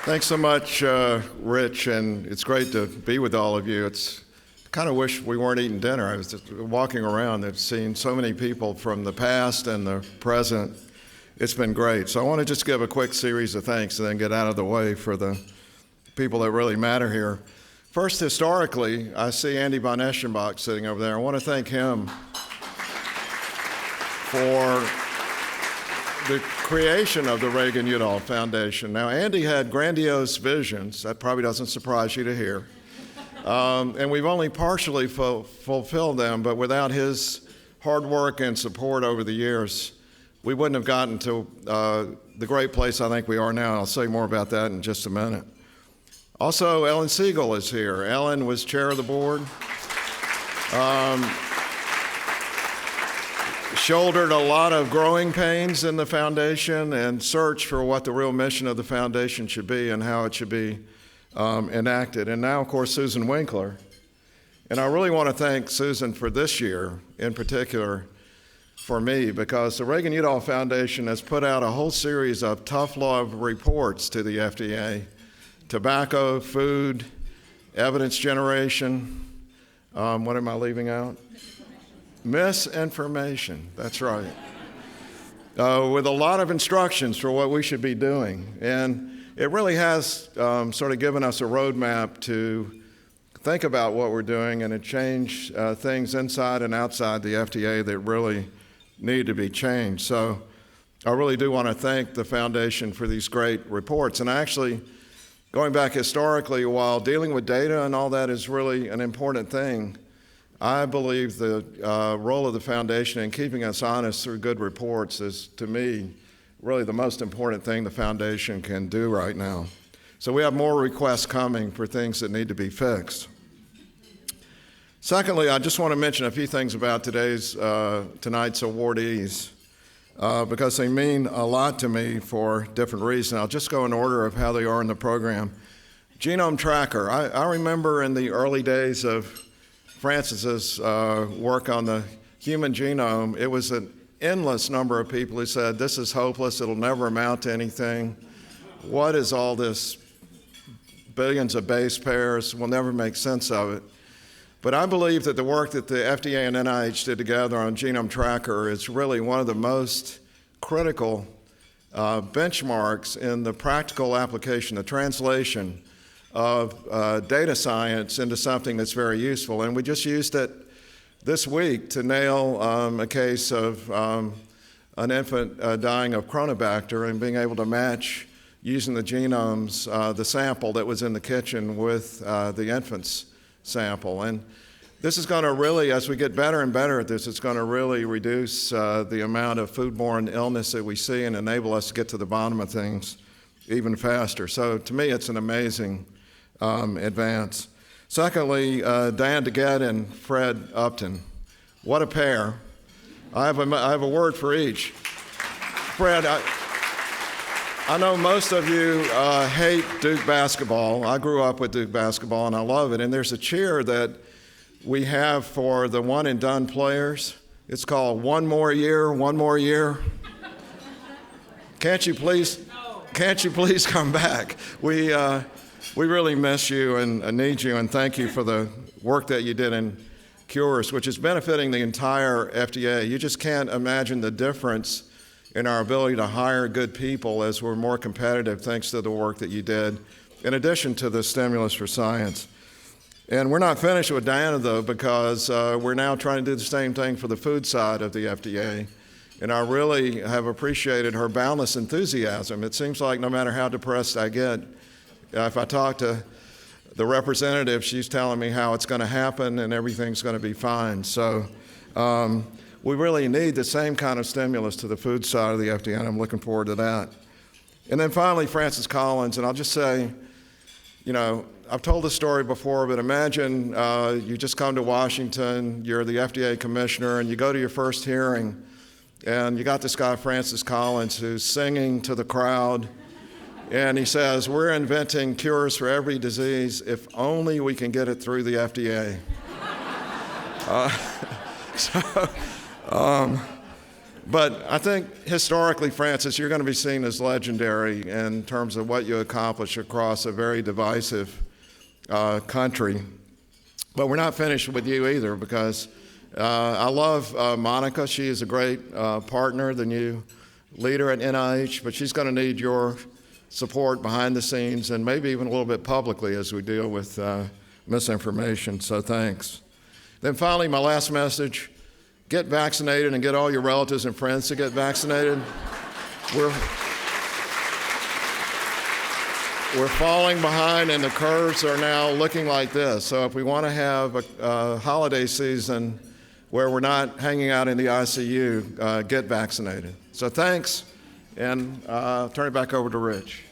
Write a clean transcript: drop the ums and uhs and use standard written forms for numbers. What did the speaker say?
Thanks so much, Rich, and it's great to be with all of you. It's kind of wish we weren't eating dinner. I was just walking around and seeing so many people from the past and the present. It's been great. So I want to just give a quick series of thanks and then get out of the way for the people that really matter here. First, historically, I see Andy von Eschenbach sitting over there. I want to thank him for the creation of the Reagan-Udall Foundation. Now, Andy had grandiose visions. That probably doesn't surprise you to hear. And we've only partially fulfilled them, but without his hard work and support over the years, we wouldn't have gotten to the great place I think we are now. And I'll say more about that in just a minute. Also, Ellen Siegel is here. Ellen was chair of the board. Shouldered a lot of growing pains in the foundation and searched for what the real mission of the foundation should be and how it should be enacted. And now, of course, Susan Winkler. And I really want to thank Susan for this year in particular for me, because the Reagan-Udall Foundation has put out a whole series of tough love reports to the FDA: tobacco, food, evidence generation. What am I leaving out? Misinformation, that's right. With a lot of instructions for what we should be doing. And it really has sort of given us a roadmap to think about what we're doing and to change things inside and outside the FDA that really need to be changed. So I really do want to thank the foundation for these great reports. And actually, going back historically, while dealing with data and all that is really an important thing, I believe the role of the foundation in keeping us honest through good reports is, to me, really the most important thing the foundation can do right now. So we have more requests coming for things that need to be fixed. Secondly, I just want to mention a few things about tonight's awardees, because they mean a lot to me for different reasons. I'll just go in order of how they are in the program. Genome Tracker. I remember in the early days of Francis's work on the human genome, it was an endless number of people who said, this is hopeless, it'll never amount to anything. What is all this billions of base pairs? We'll never make sense of it. But I believe that the work that the FDA and NIH did together on Genome Tracker is really one of the most critical benchmarks in the practical application, the translation of data science into something that's very useful. And we just used it this week to nail a case of an infant dying of Chronobacter and being able to match, using the genomes, the sample that was in the kitchen with the infant's sample. And this is going to really, as we get better and better at this, it's going to really reduce the amount of foodborne illness that we see and enable us to get to the bottom of things even faster. So to me, it's an amazing advance. Secondly, Diane DeGette and Fred Upton. What a pair. I have a word for each. Fred, I know most of you hate Duke basketball. I grew up with Duke basketball and I love it. And there's a cheer that we have for the one and done players. It's called One More Year, One More Year. Can't you please come back? We really miss you and need you, and thank you for the work that you did in Cures, which is benefiting the entire FDA. You just can't imagine the difference in our ability to hire good people as we're more competitive thanks to the work that you did, in addition to the stimulus for science. And we're not finished with Diana, though, because we're now trying to do the same thing for the food side of the FDA. And I really have appreciated her boundless enthusiasm. It seems like no matter how depressed I get, if I talk to the representative, she's telling me how it's going to happen and everything's going to be fine. So we really need the same kind of stimulus to the food side of the FDA, and I'm looking forward to that. And then finally, Francis Collins, and I'll just say, you know, I've told this story before, but imagine you just come to Washington, you're the FDA commissioner, and you go to your first hearing, and you got this guy, Francis Collins, who's singing to the crowd. And he says, we're inventing cures for every disease if only we can get it through the FDA. But I think historically, Francis, you're going to be seen as legendary in terms of what you accomplish across a very divisive country. But we're not finished with you either, because I love Monica. She is a great partner, the new leader at NIH, but she's going to need your support behind the scenes and maybe even a little bit publicly as we deal with misinformation. So thanks. Then finally, my last message: get vaccinated and get all your relatives and friends to get vaccinated. We're falling behind, and the curves are now looking like this. So if we want to have a holiday season where we're not hanging out in the ICU, get vaccinated. So thanks, and I'll turn it back over to Rich.